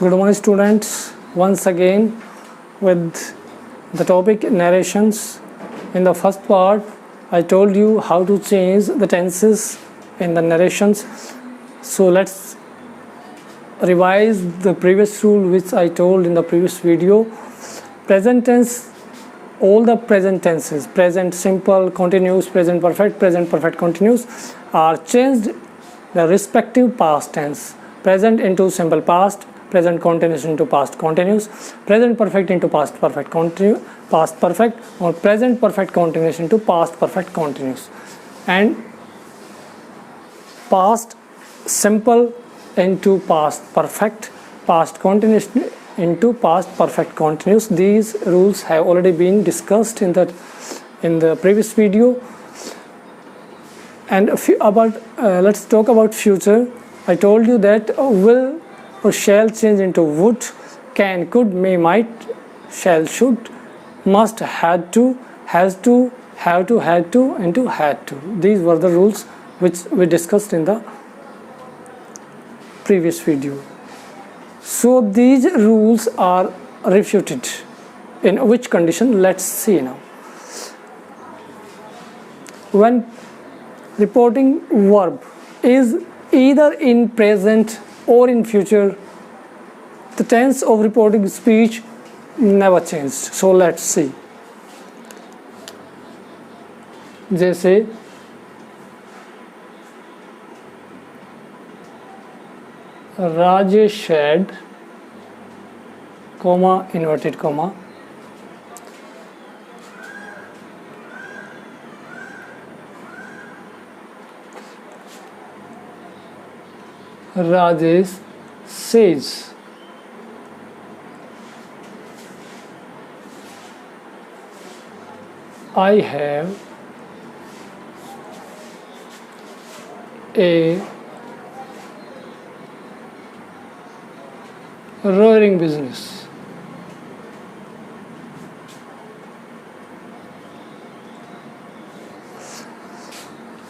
Good morning students, once again with the topic narrations. In the first part I told you how to change the tenses in the narrations. So let's revise the previous rule which I told in the previous video. Present tense, all the present tenses, present simple, continuous, present perfect continuous are changed the respective past tense. Present into simple past, present continuous into past continuous, present perfect into past perfect past perfect, or present perfect continuous into past perfect continuous, and past simple into past perfect, past continuous into past perfect continuous. These rules have already been discussed in the previous video. And let's talk about future. I told you that will or shall change into would, can, could, may, might, shall, should, must, had to, has to, have to, had to, into had to. These were the rules which we discussed in the previous video. So these rules are refuted. In which condition? Let's see now. When reporting verb is either in present or in future, the tense of reporting speech never changed. So let's see. जैसे Rajesh had, comma, inverted comma, Rajesh says, I have a roaring business.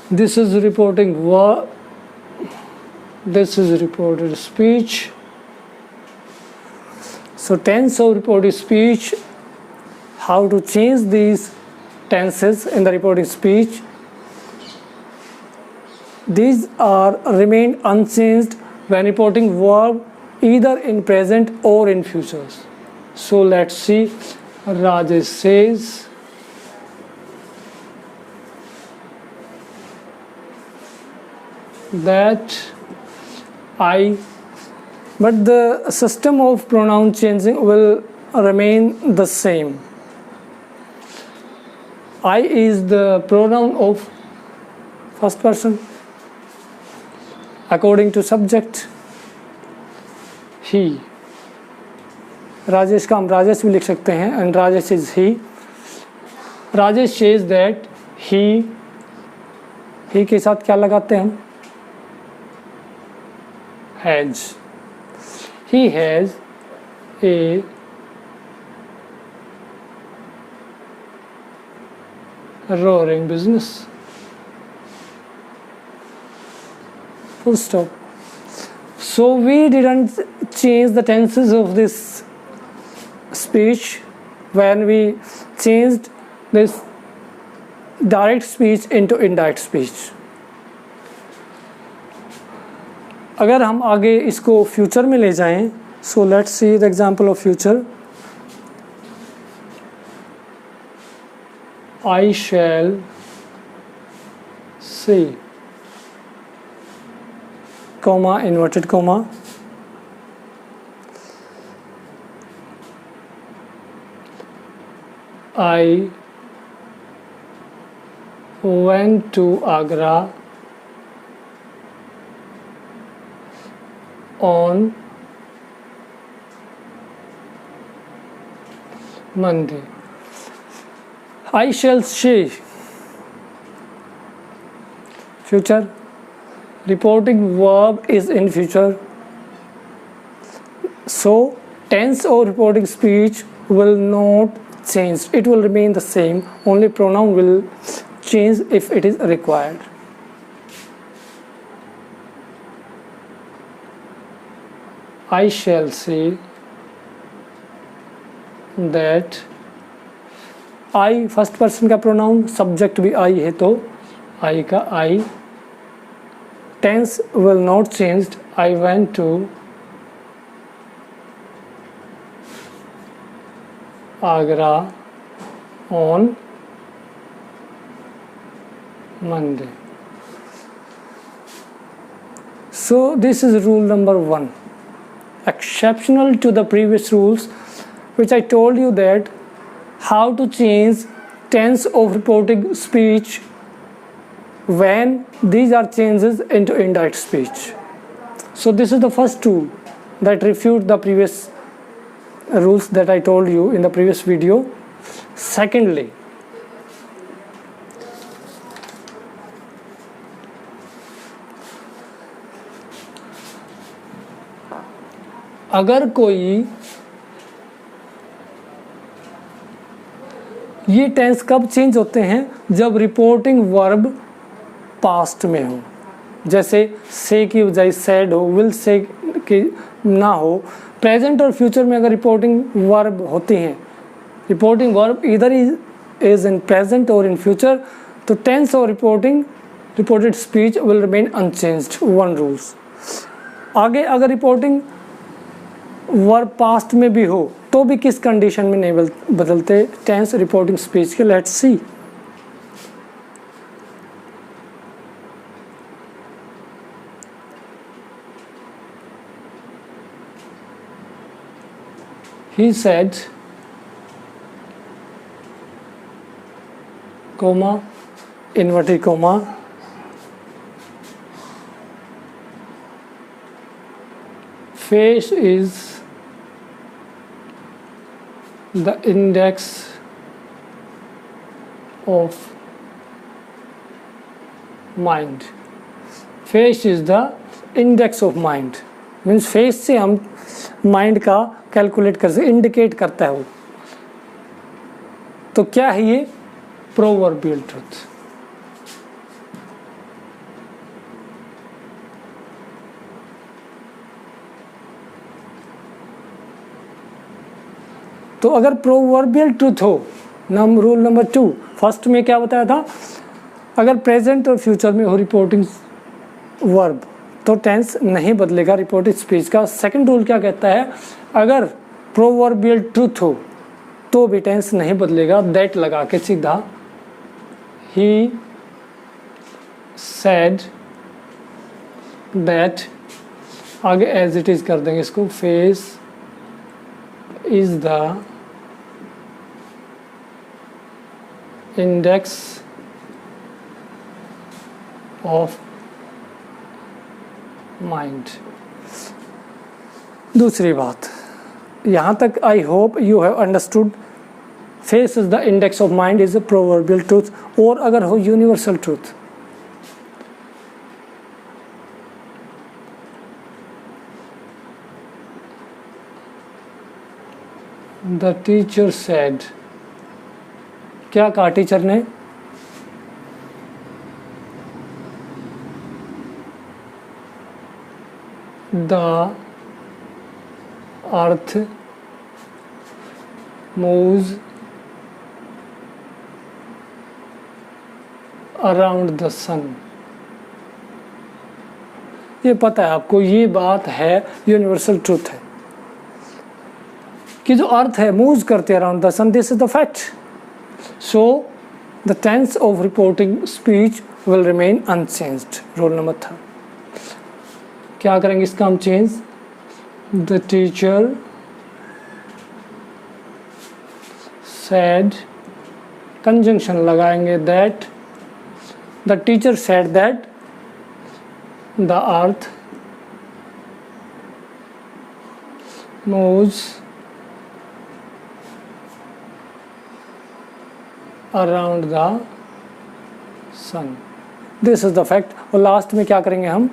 This is reporting verb. This is reported speech. So tense of reported speech, how to change these tenses in the reporting speech. These are remained unchanged when reporting verb either in present or in futures. So let's see. Rajesh says, that but the system of pronoun changing will remain the same. I is the pronoun of first person according to subject. He, Rajesh का हम राजेश भी लिख सकते हैं, and Rajesh is he. Rajesh says that he के साथ क्या लगाते हैं हम? Has. He has a roaring business. Full stop. So we didn't change the tenses of this speech when we changed this direct speech into indirect speech. अगर हम आगे इसको फ्यूचर में ले जाएं, so let's see the example of future. I shall see, comma, inverted comma, I went to Agra on Monday. I shall see, future. Reporting verb is in future. So tense or reporting speech will not change. It will remain the same. Only pronoun will change if it is required. I shall say that I first person का pronoun, subject भी I है तो I का I, tense will not changed, I went to Agra on Monday. So this is rule number 1. Exceptional to the previous rules, which I told you that how to change tense of reporting speech when these are changes into indirect speech. So this is the first tool that refute the previous rules that I told you in the previous video. Secondly, अगर कोई ये tense कब change होते हैं, जब reporting verb past में हो, जैसे से की बजाय सेड हो, विल से की ना हो। प्रेजेंट और फ्यूचर में अगर रिपोर्टिंग वर्ब होती हैं, रिपोर्टिंग वर्ब इधर इज इन प्रेजेंट और इन फ्यूचर, तो टेंस और reported speech will remain unchanged, 1 rules. आगे अगर रिपोर्टिंग वर्ब पास्ट में भी हो तो भी किस कंडीशन में नहीं बदलते टेंस रिपोर्टिंग स्पीच के, let's see. He said, comma, inverted comma, face is the index of mind. Face is the index of mind, means face से हम माइंड का कैलकुलेट कर सकते, इंडिकेट करता है वो। तो क्या है ये? Proverbial truth. तो अगर प्रोवर्बियल ट्रुथ हो, रूल नंबर 2, फर्स्ट में क्या बताया था, अगर प्रेजेंट और फ्यूचर में हो रिपोर्टिंग वर्ब तो टेंस नहीं बदलेगा रिपोर्टेड स्पीच का। सेकंड रूल क्या कहता है, अगर प्रोवर्बियल ट्रुथ हो तो भी टेंस नहीं बदलेगा, दैट लगा के सीधा ही सेड दैट, आगे एज इट इज कर देंगे इसको, face is the index of mind. दूसरी बात, यहाँ तक I hope you have understood, face is the index of mind is a proverbial truth. और अगर हो universal truth, the teacher said, क्या कहा टीचर ने, the earth moves around the sun. ये पता है आपको, ये बात है यूनिवर्सल ट्रूथ है कि जो अर्थ है मूव्स करते around the sun, this is the fact. So the tense of reporting speech will remain unchanged. Rule number 3, क्या करेंगे इसका हम change, the teacher said, conjunction लगाएंगे that, the teacher said that the earth moves around the sun, this is the fact. और last में क्या करेंगे हम,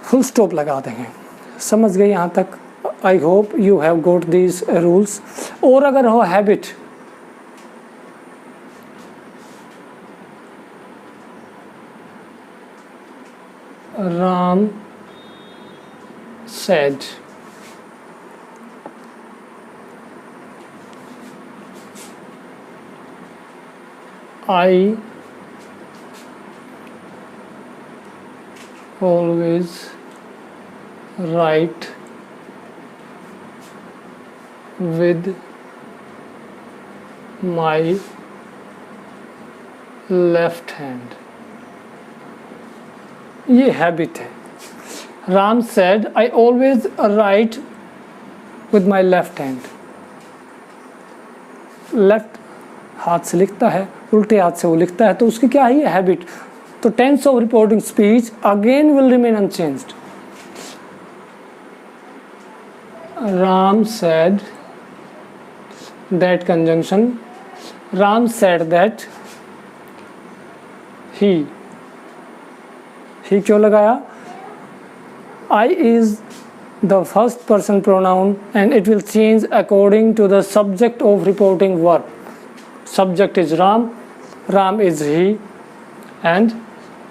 फुल स्टॉप लगा देंगे। समझ गए यहाँ तक? I hope you have got these rules. और अगर हो habit, Ram said. I always write with my left hand. ये हैबिट है. Ram said I always write with my left hand. Left हाथ से लिखता है, उल्टे हाथ से वो लिखता है, तो उसकी क्या है ये हैबिट. तो tense of reporting speech again will remain unchanged. Ram said that conjunction. Ram said that he क्यों लगाया? I is the first person pronoun and it will change according to the subject of reporting verb. Subject is Ram, Ram is he, and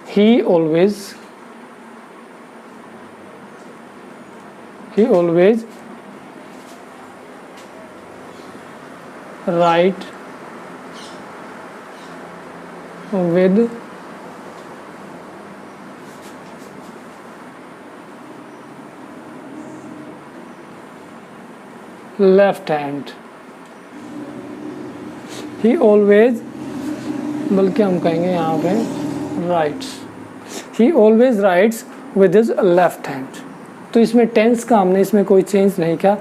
he always write with left hand. He always, बल्कि हम कहेंगे यहाँ पे writes. He always writes with his left hand. तो इसमें tense का हमने इसमें कोई चेंज नहीं किया.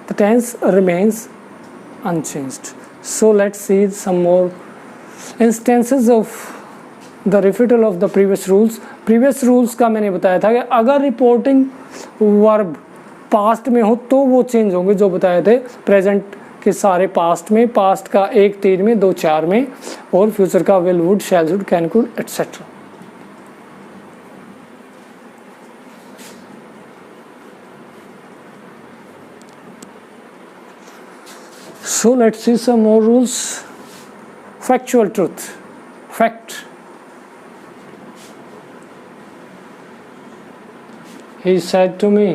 The tense remains unchanged. So let's see some more instances of the refutal of the previous rules. Previous rules का मैंने बताया था कि अगर रिपोर्टिंग वर्ब पास्ट में हो तो वो चेंज होंगे, जो बताए थे. प्रेजेंट के सारे पास्ट में, पास्ट का 1 3 में, 2 4 में, और फ्यूचर का will would, shall would, can could etcetera. So let's see some more rules. Factual truth. Fact. He said to me.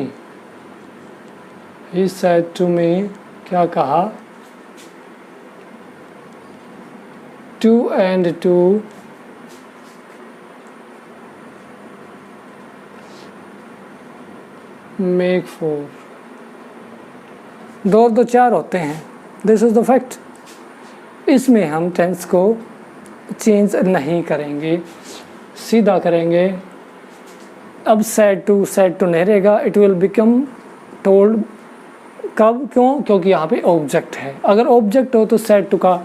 He said to me. क्या कहा? 2 and 2 make 4. 2 और 2 4 होते हैं. This is the fact. इसमें हम tense को change नहीं करेंगे, सीधा करेंगे. अब said to नहीं रहेगा, इट विल बिकम टोल्ड. कब? क्यों? क्योंकि यहाँ पे ऑब्जेक्ट है. अगर ऑब्जेक्ट हो तो said to का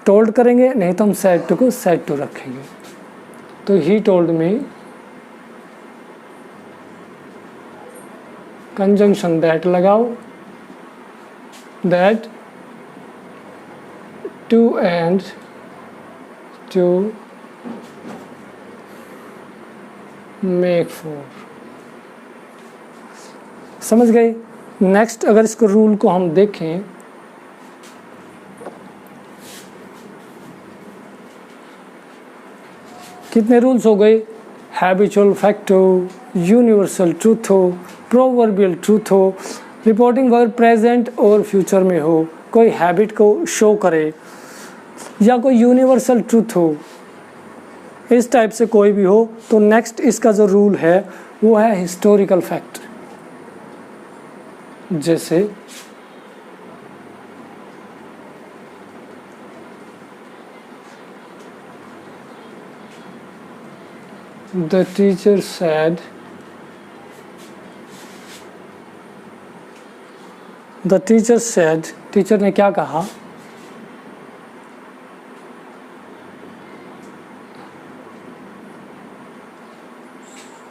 टोल्ड करेंगे, नहीं तो हम said to को said to रखेंगे. तो he told me, conjunction that लगाओ, that 2 and 2 make 4. समझ गए? नेक्स्ट अगर इसको रूल को हम देखें, कितने रूल्स हो गए? हैबिचुअल फैक्ट हो, यूनिवर्सल ट्रूथ हो, प्रोवर्बियल ट्रूथ हो, रिपोर्टिंग वर्ब प्रेजेंट और फ्यूचर में हो, कोई हैबिट को शो करे, या कोई यूनिवर्सल ट्रूथ हो, इस टाइप से कोई भी हो. तो नेक्स्ट इसका जो रूल है वो है हिस्टोरिकल फैक्ट. जैसे the teacher said, the teacher said, teacher ने क्या कहा?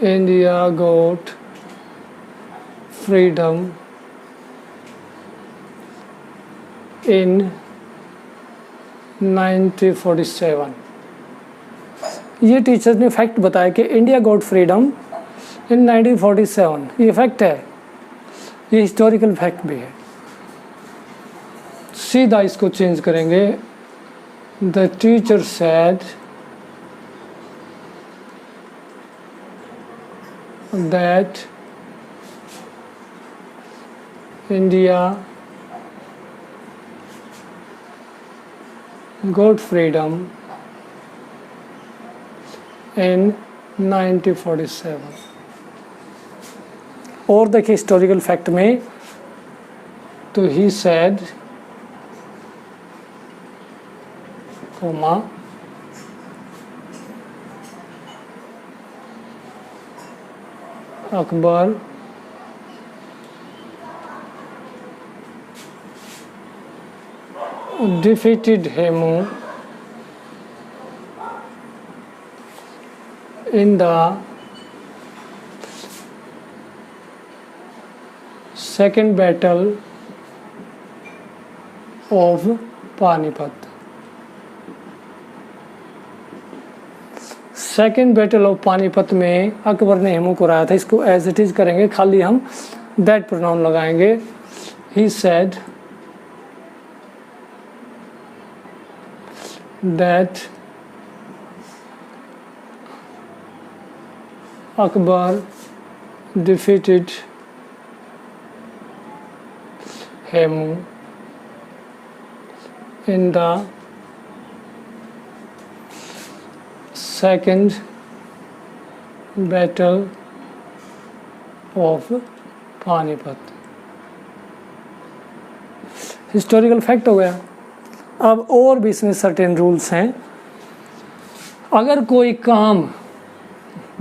India got freedom in 1947. ये टीचर ने फैक्ट बताया कि इंडिया गॉट फ्रीडम इन 1947. ये फैक्ट है, ये हिस्टोरिकल फैक्ट भी है. सीधा इसको चेंज करेंगे. The teacher said that India got freedom in 1947. और देखिए हिस्टोरिकल फैक्ट में तो ही said, comma, Akbar defeated Hemu in the second battle of Panipat. Second battle of Panipat में अकबर ने हेमू को हराया था। इसको एज इट इज करेंगे, खाली हम दैट प्रोनाउन लगाएंगे। ही said that Akbar defeated Hemu in the second battle of Panipat. Historical fact हो गया। अब और भी इसमें सर्टेन रूल्स हैं। अगर कोई काम,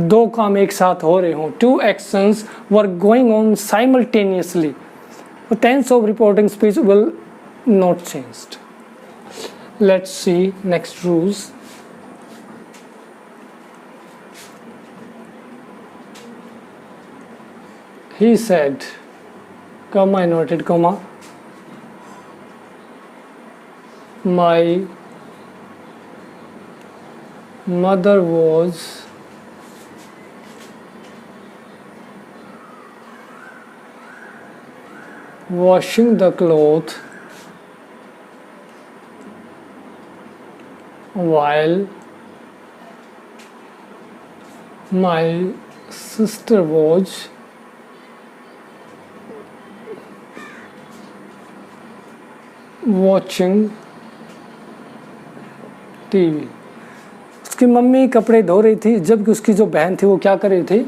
दो काम एक साथ हो रहे हों, two actions were going on simultaneously, tense of reporting speech will not changed. Let's see next rules. He said, comma, inverted comma, my mother was washing the cloth while my sister was watching TV. उसकी mummy कपड़े धो रही थी जबकि उसकी जो बहन थी वो क्या कर रही थी?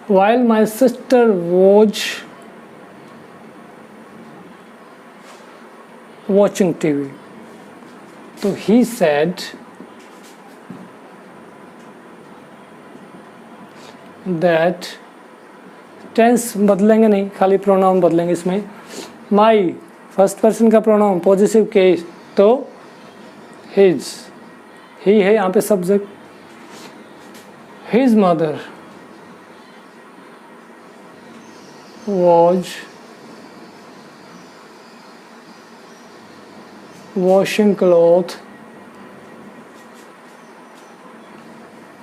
While my sister was watching TV. तो he said that, टेंस बदलेंगे नहीं, खाली प्रोनाउन बदलेंगे इसमें। माई फर्स्ट पर्सन का प्रोनाउन पॉजिटिव केस तो हिज, ही है यहाँ पे subject. His mother was washing cloth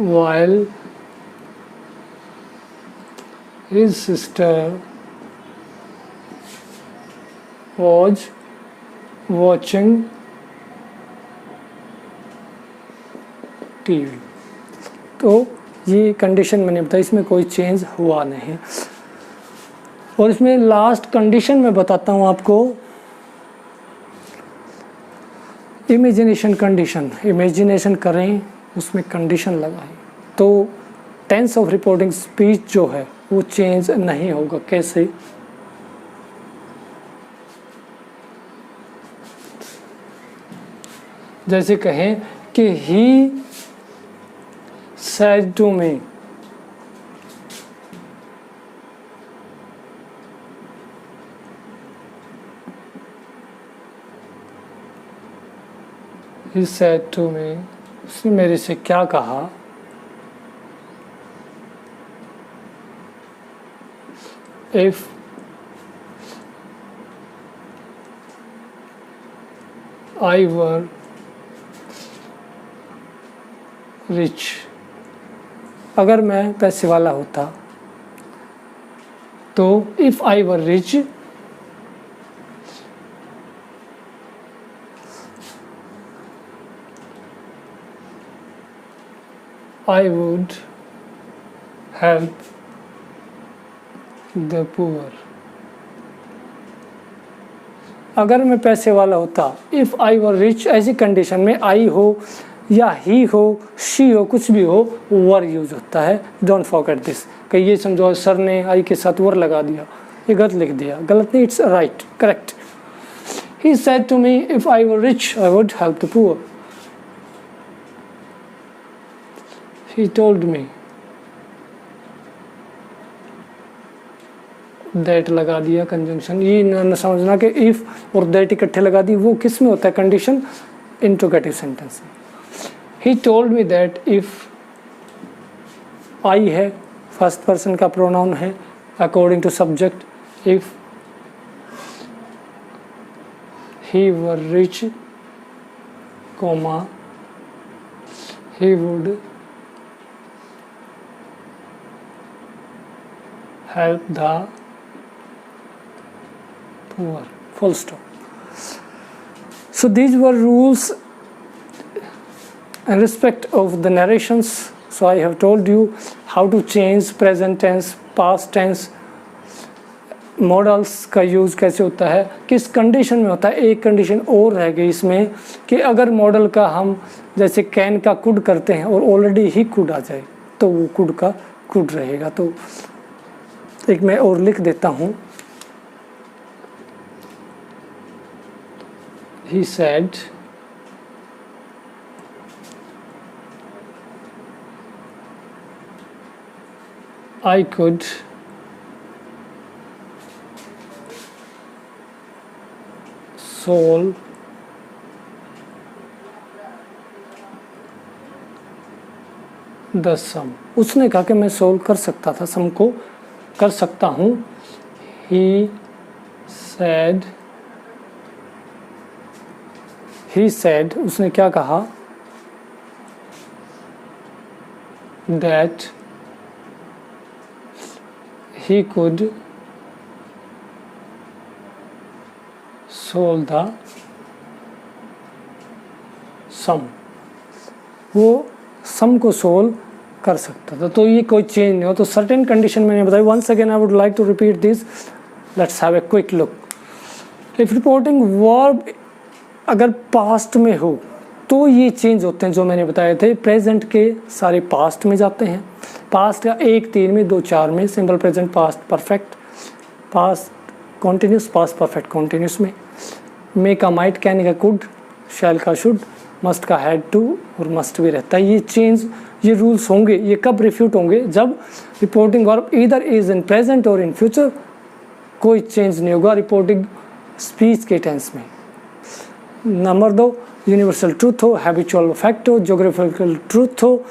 while his sister was watching TV. तो ये कंडीशन मैंने बताई, इसमें कोई चेंज हुआ नहीं। और इसमें लास्ट कंडीशन मैं बताता हूँ आपको, इमेजिनेशन कंडीशन। इमेजिनेशन करें, उसमें कंडीशन लगाएं तो टेंस ऑफ रिपोर्टिंग स्पीच जो है वो चेंज नहीं होगा। कैसे? जैसे कहें कि ही said to me, he said to me, उसने मेरे से क्या कहा? If I were रिच, अगर मैं पैसे वाला होता तो if I were rich I would help the poor. अगर मैं पैसे वाला होता, इफ़ आई वर रिच, ऐसी कंडीशन में आई हो या ही हो, शी हो, कुछ भी हो, वर यूज होता है। Don't forget this. कि ये समझो सर ने आई के साथ वर लगा दिया, ये गलत लिख दिया, गलत नहीं, it's right, correct. He said to me if I were rich I would help the poor. He told me, that लगा दिया कंजंक्शन। ये न समझना कि इफ और दैट इकट्ठे लगा दी, वो किस में होता है कंडीशन, इंट्रोगेटिव सेंटेंस में। He told me that if I है, फर्स्ट पर्सन का प्रोनाउन है according to subject, if he were rich comma he would help the poor, full stop. So these were rules in respect of the narrations. So I have told you how to change present tense, past tense, models का use कैसे होता है, किस condition में होता है। एक condition और रह गई इसमें कि अगर मॉडल का हम जैसे कैन का कुड करते हैं और ऑलरेडी ही कुड आ जाए तो वो कुड का कुड रहेगा। तो एक मैं और लिख देता हूँ, he said I could solve the sum। उसने कहा कि मैं सोल्व कर सकता था, सम को कर सकता हूँ। he said, उसने क्या कहा, that he could solve the sum, वो सम को सोल्व कर सकता था। तो ये कोई चेंज नहीं हो। तो सर्टेन कंडीशन मैंने बताई। Once again I would like to repeat this, let's have a quick look. If reporting verb अगर पास्ट में हो तो ये चेंज होते हैं जो मैंने बताए थे। प्रेजेंट के सारे पास्ट में जाते हैं, पास्ट का 1 3 में 2 4 में, simple present, past perfect, past continuous, past perfect continuous में, मे का माइट, कैन का कुड, शैल का शुड, मस्ट का हैड टू और मस्ट भी रहता है। ये चेंज, ये रूल्स होंगे। ये कब रिफ्यूट होंगे, जब रिपोर्टिंग वर्ब इधर इज इन प्रेजेंट और इन फ्यूचर, कोई चेंज नहीं होगा रिपोर्टिंग स्पीच के टेंस में। नंबर 2, यूनिवर्सल ट्रूथ हो, हैबिचुअल फैक्ट हो, ज्योग्राफिकल ट्रूथ हो,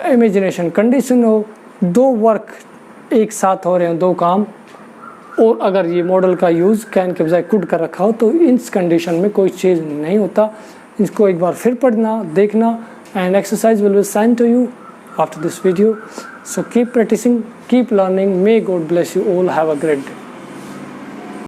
इमेजिनेशन कंडीशन हो, 2 वर्क एक साथ हो रहे हैं, 2 काम, और अगर ये मॉडल का यूज़ कैन के बजाय कुड कर रखा हो तो इस कंडीशन में कोई चेंज नहीं होता। इसको एक बार फिर पढ़ना, देखना, and exercise will be send to you after this video. So keep practicing, keep learning. May God bless you all. Have a great day.